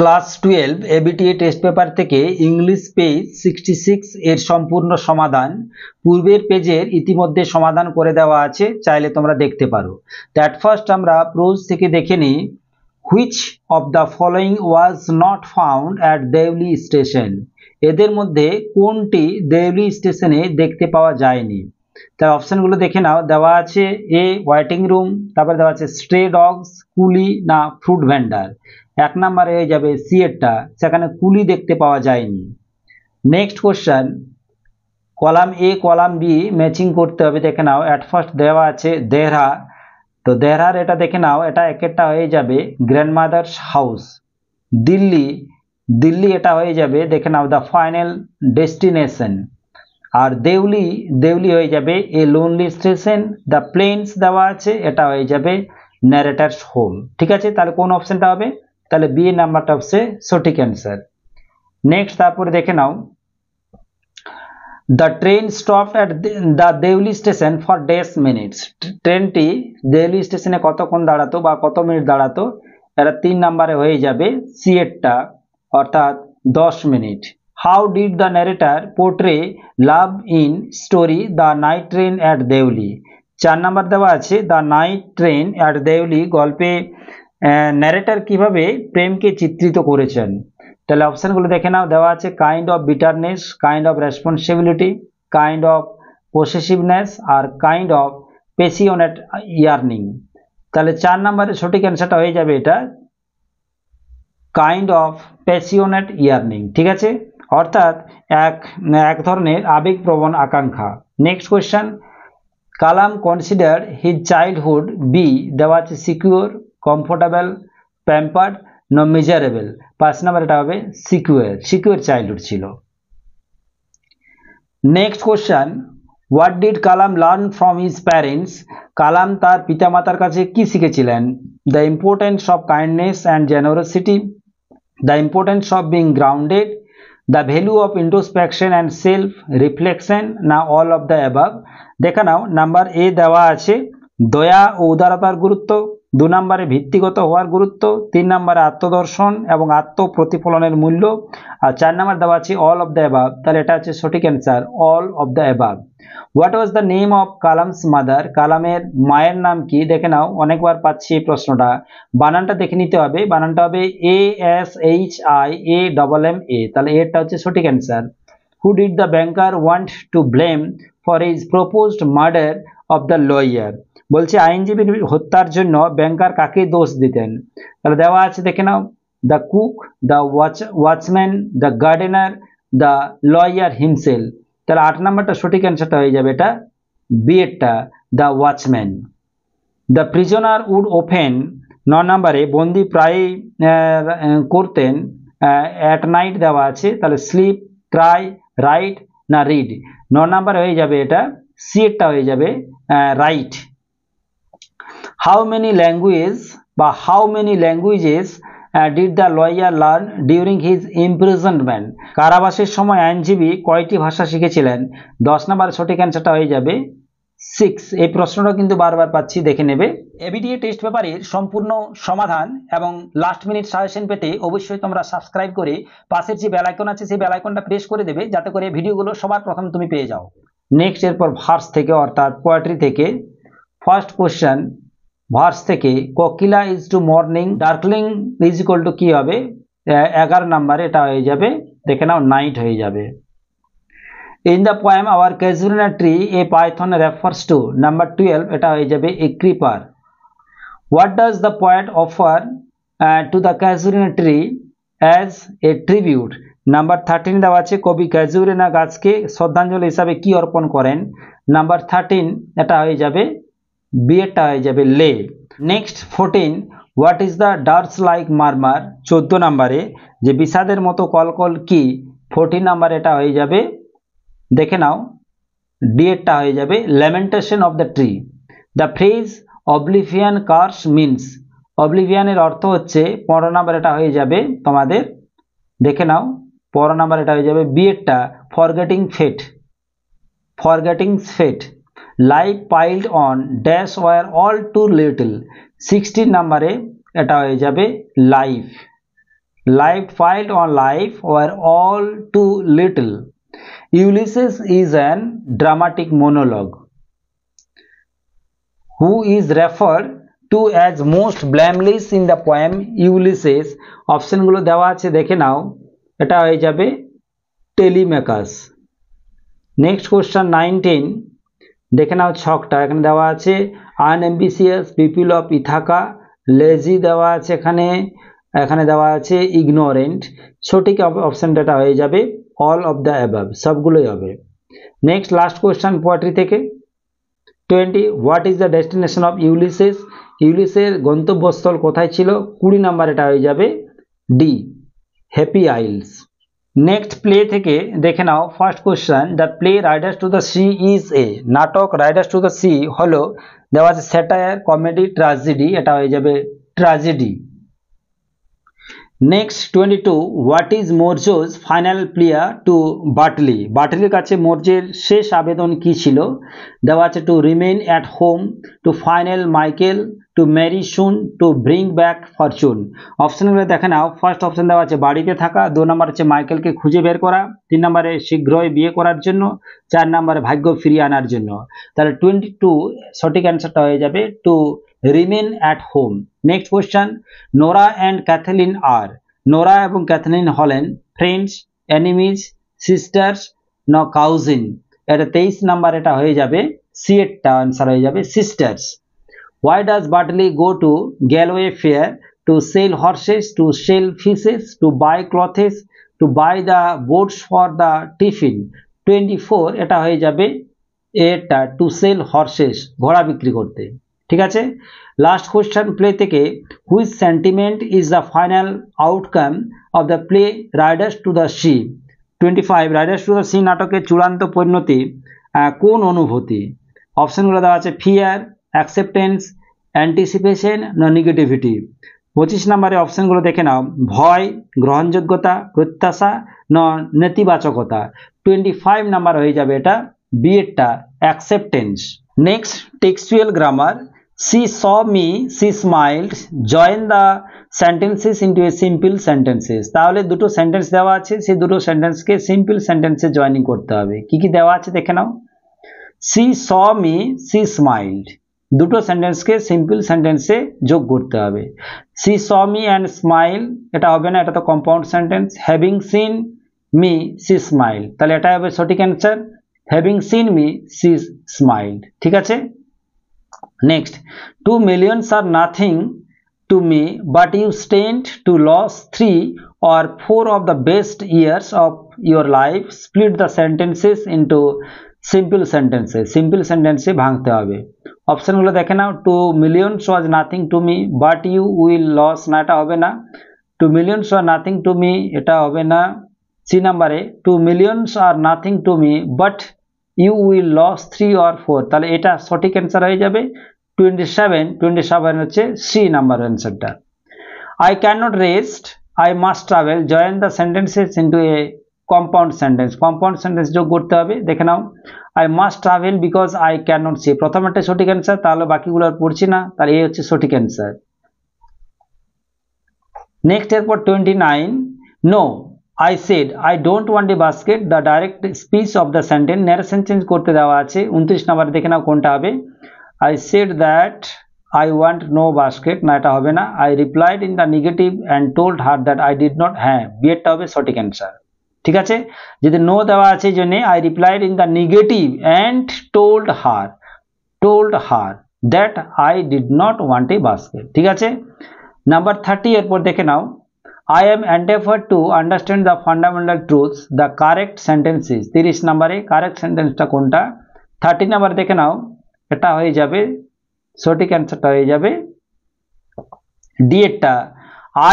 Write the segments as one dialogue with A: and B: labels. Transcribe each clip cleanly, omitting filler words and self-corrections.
A: Class 12 ABTA test paper থেকে English page 66 এর সম্পূর্ণ সমাধান পূর্বের পেজের ইতিমধ্যে সমাধান করে দেওয়া আছে, চাইলে তোমরা দেখতে পারো। দ্যাট ফার্স্ট আমরা প্রোজ থেকে দেখে নিই। Which of the following was not found at Deoli station? এদের মধ্যে কোনটি দেউলি স্টেশনে দেখতে পাওয়া যায়নি? তার অপশনগুলো দেখে নাও। দেওয়া আছে এ ওয়েটিং রুম, তারপরে দেওয়া আছে স্ট্রে ডগস, কুলি না ফ্রুট ভেন্ডার। এক নম্বরে হয়ে যাবে সি এরটা, সেখানে কুলি দেখতে পাওয়া যায়নি। Next question, column A column B matching করতে হবে, দেখে নাও। অ্যাট ফার্স্ট দেওয়া আছে দেহরা, তো দেহরার এটা দেখে নাও, এটা একেরটা হয়ে যাবে গ্র্যান্ডমাদার্স হাউস। দিল্লি, দিল্লি এটা হয়ে যাবে, দেখে নাও দ্য ফাইনাল ডেস্টিনেশন। আর দেউলি, দেউলি হয়ে যাবে এ লোনলি স্টেশন। দ্য প্লেন্স দেওয়া আছে, এটা হয়ে যাবে ন্যারেটার্স হোম। ঠিক আছে, তাহলে কোন অপশনটা হবে? তাহলে বি নাম্বারটা হচ্ছে সঠিক অ্যান্সার। নেক্সট তারপরে দেখে নাও, the train stopped at the Deuli station for dash minutes. ট্রেনটি দেউলি স্টেশনে কতক্ষণ দাঁড়াতো বা কত মিনিট দাঁড়াতো? এটা 3 নম্বরে হয়ে যাবে সি এরটা, অর্থাৎ 10 minute. How did the narrator portray love in story the night train at Deoli? 4 number দেওয়া আছে the night train at Deoli গল্পে ন্যারেটার কিভাবে প্রেমকে চিত্রিত করেছেন? তাহলে অপশনগুলো দেখে নাও। দেওয়া আছে kind of bitterness, kind of responsibility, kind of পসেসিভনেস R kind of passionate earning. তাহলে 4 নম্বরের সঠিক অ্যান্সারটা হয়ে যাবে এটা কাইন্ড অফ প্যাশনেট ইয়ার্নিং। ঠিক আছে, অর্থাৎ এক ধরনের আবেগপ্রবণ আকাঙ্ক্ষা। Next question, Kalam consider his childhood B, দেওয়া আছে সিকিউর, কমফোর্টেবল, প্যাম্পার্ড না মিজারেবল। 5 নম্বর এটা হবে সিকিউর, সিকিউর চাইল্ডহুড ছিল। Next question, what did Kalam learn from his parents? Kalam তার পিতামাতার কাছে কি শিখেছিলেন? The importance of kindness and generosity, the importance of being grounded, the value of introspection and self reflection না অল অফ দ্য অ্যাবাভ? দেখে নাও, number A দেওয়া আছে দয়া ও উদারতার গুরুত্ব, 2 নম্বরে ভিত্তিগত হওয়ার গুরুত্ব, 3 নম্বরে আত্মদর্শন এবং আত্মপ্রতিফলনের মূল্য, আর 4 নম্বর দেওয়া আছে অল অফ দ্য অ্যাবাভ। তাহলে এটা হচ্ছে সঠিক answer, all of the above. What was the name of Kalam's mother? কালামের মায়ের নাম কি? দেখে নাও, অনেকবার পাচ্ছি এই প্রশ্নটা, বানানটা দেখে নিতে হবে। বানানটা হবে A S H I A double M A, তাহলে এটা হচ্ছে সঠিক answer. Who did the banker want to blame for his proposed murder of the lawyer? বলছে আইনজীবীর হত্যার জন্য ব্যাংকার কাকে দোষ দিতেন? তাহলে দেওয়া আছে দেখে নাও, the cook, the watchman, the gardener, the lawyer himself. তাহলে 8 নম্বরটা সঠিক অ্যান্সারটা হয়ে যাবে এটা বি এরটা, the watchman. The prisoner would open, 9 নম্বরে বন্দি প্রায়ই করতেন অ্যাট নাইট দেওয়া আছে, তাহলে স্লিপ, ক্রাই, রাইট না রিড? 9 নম্বরে হয়ে যাবে এটা সি এরটা হয়ে যাবে রাইট। হাউ মেনি ল্যাঙ্গুয়েজ বা how many languages did the lawyer learn during his imprisonment? কারাবাসের সময় আইনজীবী কয়টি ভাষা শিখেছিলেন? 10 নম্বর সঠিক অ্যান্সারটা হয়ে যাবে 6। এই প্রশ্নটা কিন্তু বারবার পাচ্ছি, দেখে নেবে। এবিটিএ টেস্ট পেপারের সম্পূর্ণ সমাধান এবং লাস্ট মিনিট সাজেশন পেতে অবশ্যই তোমরা সাবস্ক্রাইব করে পাশের যে বেল আইকন আছে সেই বেল আইকনটা প্রেস করে দেবে, যাতে করে ভিডিওগুলো সবার প্রথম তুমি পেয়ে যাও। নেক্সট এরপর ভার্স থেকে, অর্থাৎ পোয়েট্রি থেকে। ফার্স্ট কোশ্চেন, ভার্স থেকে কোকিলা is two morning ডার্কলিং is equal to কি হবে? 11 নম্বরে এটা হয়ে যাবে, দেখে নাও নাইট হয়ে যাবে। In the poem our casuarina tree a python refers to, number 12 এটা হয়ে যাবে a creeper. What does the poet offer to the casuarina tree as a tribute? Number 13 দেওয়া আছে কবি ক্যাজুরিনা গাছকে শ্রদ্ধাঞ্জলি হিসাবে কি অর্পণ করেন? নাম্বার 13 এটা হয়ে যাবে বি এরটা হয়ে যাবে লে। Next 14, what is the dirge like murmur? 14 নম্বরে যে বিষাদের মতো কলকল কি? 14 নম্বরে এটা হয়ে যাবে, দেখে নাও ডি এরটা হয়ে যাবে lamentation of the tree. The phrase oblivion curse means, অবলিভিয়ানের অর্থ হচ্ছে 15 নম্বর এটা হয়ে যাবে তোমাদের, দেখে নাও 15 নম্বর এটা হয়ে যাবে বি এরটা forgetting fate, forgetting fate. Life piled on dash were all too little, 16 নম্বরে এটা হয়ে যাবে life. life filed on life were all too little. Ulysses is an dramatic monologue. Who is referred to as most blameless in the poem Ulysses? অপশনগুলো দেওয়া আছে, দেখে নাও। এটা হয়ে যাবে টেলিমেকাস। নেক্সট কোশ্চেন 19, দেখে নাও ছকটা এখানে দেওয়া আছে। আনএম্বিসিয়াস পিপল অফ ইথাকা, লেজি দেওয়া আছে এখানে, এখানে দেওয়া আছে ইগনোরেন্ট। সঠিক অপশনটা হয়ে যাবে অল অফ দ্য অ্যাবাভ, সবগুলোই হবে। নেক্সট লাস্ট কোশ্চেন পোয়েট্রি থেকে 20, what is the destination of Ulysses? ইউলিসের গন্তব্যস্থল কোথায় ছিল? 20 নাম্বার এটা হয়ে যাবে D, happy isles. Next play থেকে দেখে নাও first question, the play riders to the sea is a, নাটক রাইডার্স টু দ্য সি হলো, দেওয়া আছে স্যাটায়ার, কমেডি, ট্র্যাজেডি, এটা হয়ে যাবে tragedy. Next 22, what is Maurya's final plea to Bartley? বাটলির কাছে মৌর্যের শেষ আবেদন কি ছিল? দেওয়া আছে to remain at home, to find Michael, to marry soon, to bring back fortune. অপশনগুলো দেখে নাও। ফার্স্ট অপশন দেওয়া আছে বাড়িতে থাকা, 2 নাম্বার হচ্ছে মাইকেলকে খুঁজে বের করা, 3 নাম্বারে শীঘ্রই বিয়ে করার জন্য, 4 নাম্বারে ভাগ্য ফিরিয়ে আনার জন্য। তাহলে 22 সঠিক অ্যান্সারটা হয়ে যাবে to remain at home. Next question, Nora and Kathleen আর, নোরা এবং ক্যাথলিন হলেন friends, enemies, sisters, or cousin? এটা 23 নাম্বার এটা হয়ে যাবে সি, এরটা আনসার হয়ে যাবে sisters. Why does Bartley go to Galway Fair? To sell horses, to sell fishes, to buy clothes, to buy the boats for the tiffin? 24 এটা হয়ে যাবে এটা টু সেল হর্সেস, ঘোড়া বিক্রি করতে। ঠিক আছে। লাস্ট কোশ্চেন প্লে থেকে, which sentiment is the final outcome of the play riders to the C? 25 Riders to the C নাটকের চূড়ান্ত পরিণতি কোন অনুভূতি? অপশনগুলো দেওয়া আছে ফিয়ার, অ্যাকসেপ্টেন্স, অ্যান্টিসিপেশন, না নেগেটিভিটি। 25 নম্বরে অপশনগুলো দেখে নাও। ভয়, গ্রহণযোগ্যতা, প্রত্যাশা, না নেতিবাচকতা? 25 নাম্বার হয়ে যাবে এটা বি এরটা, acceptance. Next textual grammar, she saw me, she smiled, join the sentences into a simple sentences। তাহলে দুটো সেন্টেন্স দেওয়া আছে, সেই দুটো সেন্টেন্সকে সিম্পল সেন্টেন্সে জয়েনিং করতে হবে। কি কি দেওয়া আছে দেখে নাও। she saw me, she smiled, দুটো সেন্টেন্সকে সিম্পল সেন্টেন্সে যোগ করতে হবে। she saw me and smile এটা হবে না, এটা তো compound sentence. having seen me, she smiled, তাহলে এটা হবে সঠিক answer, having seen me, she smiled। ঠিক আছে। Next, 2 millions are nothing to me but you stand to lose 3 or 4 of the best years of your life। split the sentences into simple sentences, simple sentence ভাঙতে হবে। অপশনগুলো দেখে নাও। 2 millions was nothing to me but you will lose, না এটা হবে না। 2 millions are nothing to me এটা হবে না। সি নাম্বারে 2 millions are nothing to me but you will lose 3 or 4, তাহলে এটা সঠিক অ্যান্সার হয়ে যাবে 27 হচ্ছে সি নাম্বার অ্যান্সারটা। I cannot rest, I must travel, join the sentences into a compound sentence, compound sentence যোগ করতে হবে। দেখে নাও। I must travel because I cannot see, প্রথম একটা সঠিক অ্যান্সার, তাহলে বাকিগুলো আর পড়ছি না, তাহলে এই হচ্ছে সঠিক অ্যান্সার। নেক্সট এরপর 29, no I said I don't want a basket, the direct speech of the sentence, narration change করতে দেওয়া আছে। 29 নাম্বারে দেখে নাও কোনটা হবে। I said that I want no basket, না এটা হবে না। I replied in the negative and told her that I did not, হ্যাঁ বিয়েরটা হবে সঠিক অ্যান্সার। ঠিক আছে। যদি নো দেওয়া আছে এই জন্য I replied in the negative and told her that I did not want a basket। ঠিক আছে। নাম্বার 30 এরপর দেখে নাও। I am endeavored to understand the fundamental truths, the correct sentences। 30 নম্বরে কারেক্ট সেন্টেন্সটা কোনটা? 30 নাম্বার দেখে নাও, এটা হয়ে যাবে সঠিক অ্যান্সারটা হয়ে যাবে ডি এরটা,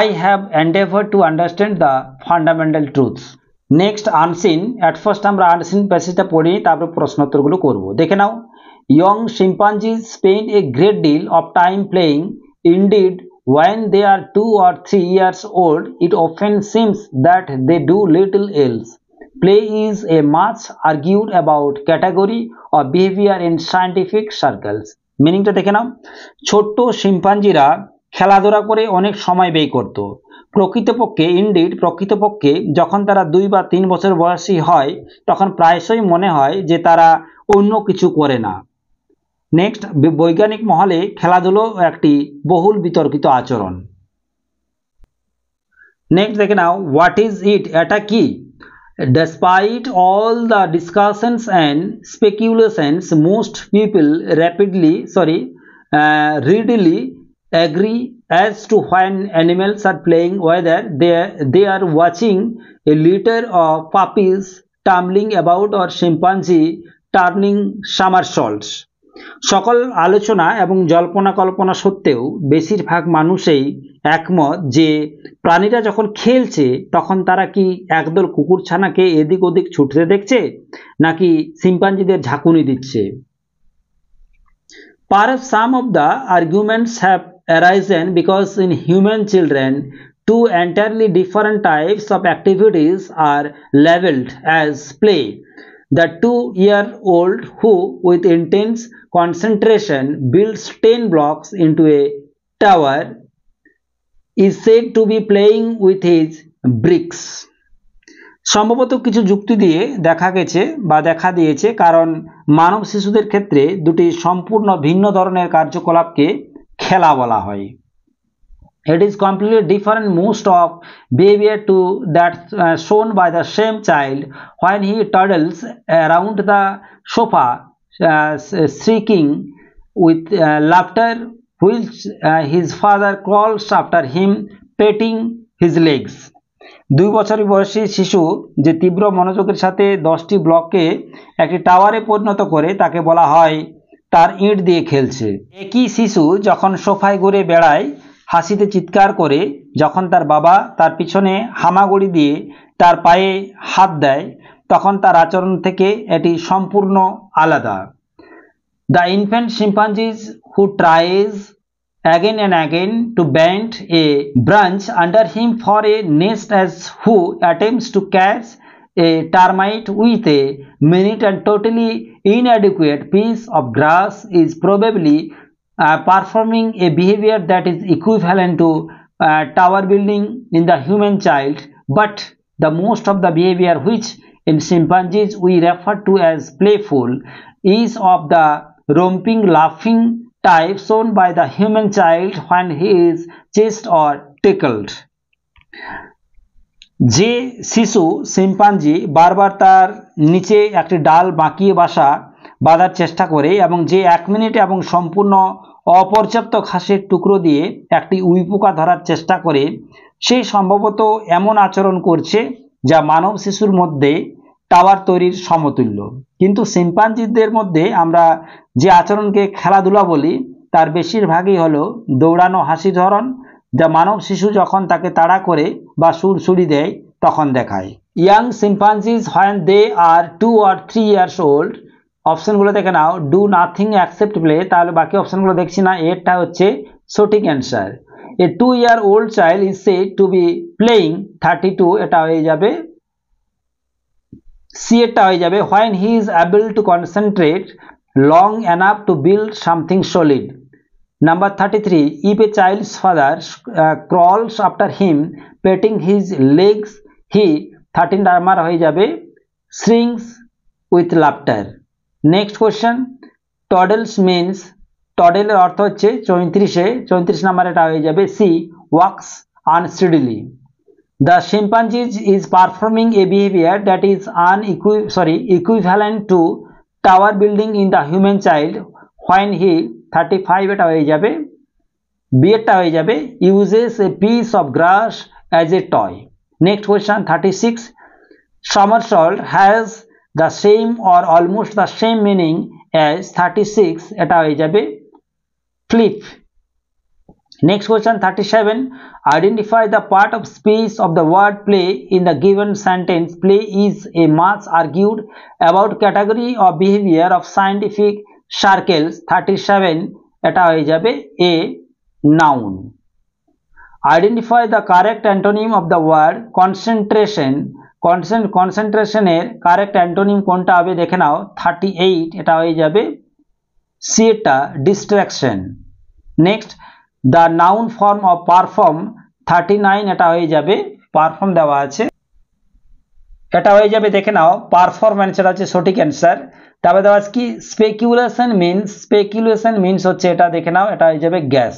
A: I have endeavored to understand the fundamental truths। Next unseen, at first আমরা আনসিন প্যাসেজটা পড়ি, তারপর প্রশ্নোত্তরগুলো করব। দেখে নাও। Young chimpanzees spend a great deal of time playing, indeed when they are 2 or 3 years old it often seems that they do little else। play is a much argued about category of behavior in scientific circles। মিনিংটা দেখে নাও। ছোট্ট শিম্পাঞ্জিরা খেলাধুলা করে অনেক সময় ব্যয় করত, প্রকৃতপক্ষে ইনডিড প্রকৃতপক্ষে যখন তারা 2 বা 3 বছর বয়সী হয় তখন প্রায়শই মনে হয় যে তারা অন্য কিছু করে না। নেক্সট, বৈজ্ঞানিক মহলে খেলাধুলো একটি বহুল বিতর্কিত আচরণ। নেক্সট দেখে নাও, হোয়াট ইজ ইট, এটা কি? Despite all the discussions and speculations, most people readily agree as to when animals are playing, whether they are watching a litter of puppies tumbling about or chimpanzee turning somersaults. সকল আলোচনা এবং জল্পনা কল্পনা সত্ত্বেও বেশিরভাগ মানুষই একমত যে প্রাণীরা যখন খেলছে তখন তারা কি একদল কুকুরছানাকে এদিক ওদিক ছুটতে দেখছে নাকি শিম্পাঞ্জিদের ঝাঁকুনি দিচ্ছে। Perhaps some of the arguments have arisen because in human children two entirely different types of activities are labeled as play. The 2-year-old who, with intense concentration, builds 10 blocks into a tower is said to be playing with his bricks. সম্ভবত কিছু যুক্তি দিয়ে দেখা দিয়েছে কারণ মানব শিশুদের ক্ষেত্রে দুটি সম্পূর্ণ ভিন্ন ধরনের কার্যকলাপকে খেলা বলা হয়। It is completely different most of behavior to that shown by the same child when he toddles around the sofa shrieking with laughter which his father crawls after him petting his legs. 2 বছর বয়সী শিশু যে তীব্র মনোযোগের সাথে 10টি ব্লককে একটি টাওয়ারে পরিণত করে তাকে বলা হয় তার ইট দিয়ে খেলছে। একই শিশু যখন সোফায় ঘুরে বেড়ায় হাসিতে চিৎকার করে যখন তার বাবা তার পিছনে হামাগুড়ি দিয়ে তার পায়ে হাত দেয় তখন তার আচরণ থেকে এটি সম্পূর্ণ আলাদা। The infant chimpanzees who tries again and again to bend a branch under him for a nest as who attempts to catch a termite with a minute and totally inadequate piece of grass is probably performing a behavior that is equivalent to tower building in the human child, but the most of the behavior which in chimpanzees we refer to as playful is of the romping laughing type shown by the human child when he is chased or tickled. যে শিশু chimpanzee বারবার তার নিচে একটি ডাল বাঁকিয়ে বাঁধার চেষ্টা করে এবং যে 1 মিনিট এবং সম্পূর্ণ অপর্যাপ্ত ঘাসের টুকরো দিয়ে একটি উইপোকা ধরার চেষ্টা করে সে সম্ভবত এমন আচরণ করছে যা মানব শিশুর মধ্যে টাওয়ার তৈরির সমতুল্য। কিন্তু শিম্পাঞ্জিদের মধ্যে আমরা যে আচরণকে খেলাধুলা বলি তার বেশিরভাগই হলো দৌড়ানো হাসি ধরন যা মানব শিশু যখন তাকে তাড়া করে বা সুরসুরি দেয় তখন দেখায়। Young chimpanzees when they are 2 or 3 years old, অপশনগুলো দেখে নাও, ডু নাথিং অ্যাকসেপ্ট প্লে, তাহলে বাকি অপশনগুলো দেখছি না, এরটা হচ্ছে সঠিক answer. A 2-year-old child is said to be playing 32, এটা হয়ে যাবে সি, এরটা হয়ে যাবে when he is able to concentrate long enough to build something solid. Number 33, if a child's father crawls after him petting his legs, he 13 number হয়ে যাবে shrinks with laughter. Next question, toddles means, toddle এর অর্থ হচ্ছে 34 number, এটা হয়ে যাবে C, walks unsteadily. The chimpanzee is performing a behavior that is equivalent to tower building in the human child when he 35, এটা হয়ে যাবে বি, এরটা হয়ে যাবে uses a piece of grass as a toy. Next question, 36, somersault has the same or almost the same meaning as 36, এটা হয়ে যাবে flip. Next question, 37, identify the part of speech of the word play in the given sentence. Play is a much argued about category of behavior of scientific circles. 37, এটা হয়ে যাবে a, noun. Identify the correct antonym of the word concentration. concentration এর correct antonym কোনটা হবে দেখে নাও, 38, এটা হয়ে যাবে সি, এটা distraction. Next, the noun form of perform 39 এটা হয়ে যাবে, পারফর্ম দেওয়া আছে, এটা হয়ে যাবে, দেখে নাও পারফরম্যান্স এটা হচ্ছে সঠিক অ্যান্সার। তারপরে দেওয়া আছে কি স্পেকুলেশন মিনস হচ্ছে এটা, দেখে নাও এটা হয়ে যাবে গ্যাস।